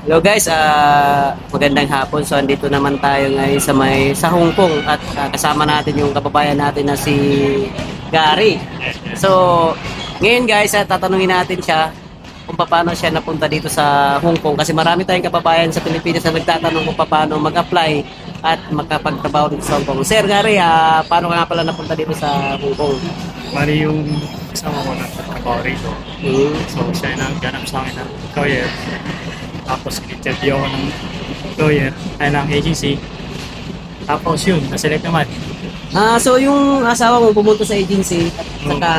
Hello guys, magandang hapon. So andito naman tayo ngayon sa Hong Kong at kasama natin yung kababayan natin na si Gary. So ngayon guys, tatanungin natin siya kung paano siya napunta dito sa Hong Kong kasi marami tayong kababayan sa Pilipinas na nagtatanong kung paano mag-apply at makapagtrabaho dito sa Hong Kong. Sir Gary, paano ka nga pala napunta dito sa Hong Kong? Bali yung kasama ko nagtatrabaho rito. So siya yung nagganap sa akin ng employer. Tapos in-interview ako ng employer, ay ng agency. Tapos yun, na-select naman. So yung asawa mo pumunta sa agency at saka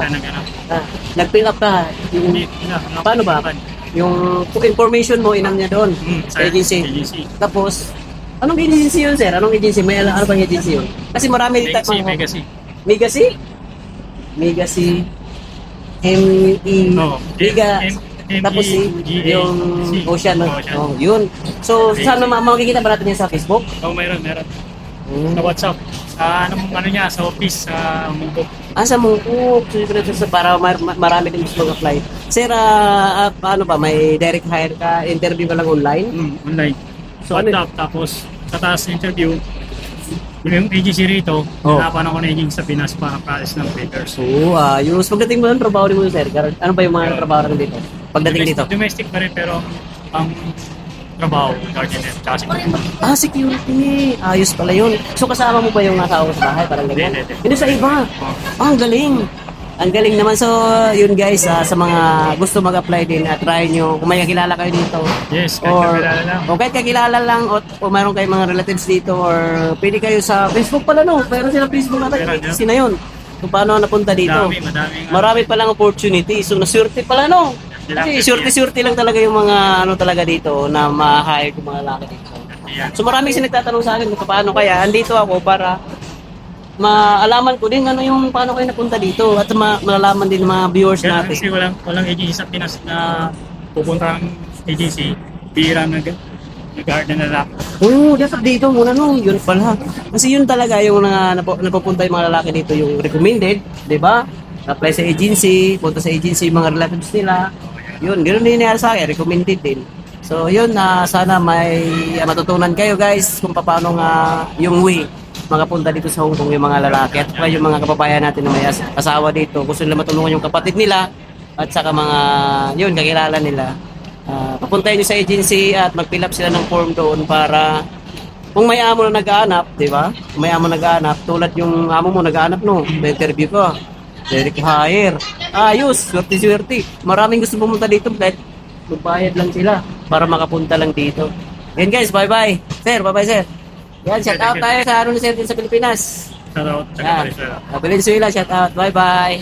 Siya nagganap. nag-fill up ka yung Hindi na, paano ba? Yung information mo inam niya doon Sa sa agency. agency. Tapos, anong agency yun, sir? Anong agency? May ano bang agency yun? Kasi marami dito. Legacy. Megasi? Megasi. M-E. Oo. Mega. Tapos yung Ocean. Oh, yun. So, saan makikita ba natin yan sa Facebook? Oo, meron. Sa WhatsApp. Sa ano niya, sa office, sa Mungkok. Sa Mungkok. So, para marami din gusto mag-apply. Sir, paano ba? May direct hire ka? Interview ka lang online? Online. So, So, WhatsApp, tapos sa taas interview, yung agency rito, hanapan ako ng agency sa Pinas para process ng papers. Oo, ayos. Pagdating mo ng trabaho mo, sir, ano ba yung mga trabaho rin dito? Pagdating dito? Domestic pa rin, pero ang trabaho, gardener, tsaka security. Security. Ayos pala yun. So, kasama mo ba yung asawa mo sa bahay? Parang ganyan? Hindi. Hindi sa iba. Ang galing. Ang galing naman. So, yun guys, sa mga gusto mag-apply din at try nyo, kung may kakilala kayo dito. Yes, kahit Or, kakilala lang. o kahit kakilala lang o mayroon kayong mga relatives dito or pwede kayo sa Facebook pala no. Meron sila Facebook natin. Meron, Sina yun. Kung paano napunta dito. Madaming. Marami palang opportunity. So, naswerte pala no. Kasi surti-surti lang talaga yung mga ano talaga dito na ma-hire yung mga lalaki dito. So marami kasi nagtatanong sa akin kung paano kaya. Andito ako para maalaman ko din ano yung paano kayo napunta dito at malalaman din ng mga viewers Kaya natin. kasi walang agency sa Pinas na pupunta ang agency, bira nag-garden na lang. Dapat dito muna no, yun pala. Kasi yun talaga yung napupunta yung mga lalaki dito, yung recommended, di ba? Apply sa agency, punta sa agency yung mga relatives nila. Yun, ganoon din nangyari sa akin, recommended din. So yun, sana may matutunan kayo guys kung paano nga yung way makapunta dito sa Hong Kong yung mga lalaki at yung mga kababayan natin na may asawa dito. Gusto nila matulungan yung kapatid nila at saka mga, yun, kakilala nila. Papuntahin nyo sa agency at mag-fill up sila ng form doon para kung may amo na nag-aanap, di ba? Kung may amo nag-aanap, tulad yung amo mo nag-aanap no, na-interview ko. Direct hire. Ayos, swerte-swerte. Maraming gusto pumunta dito kahit magbayad lang sila para makapunta lang dito. Yan guys, bye-bye. Sir, bye-bye sir. Yan, shout out tayo sa ano ni sir din sa Pilipinas. Sa Yan. Valenzuela, shout out. Bye-bye.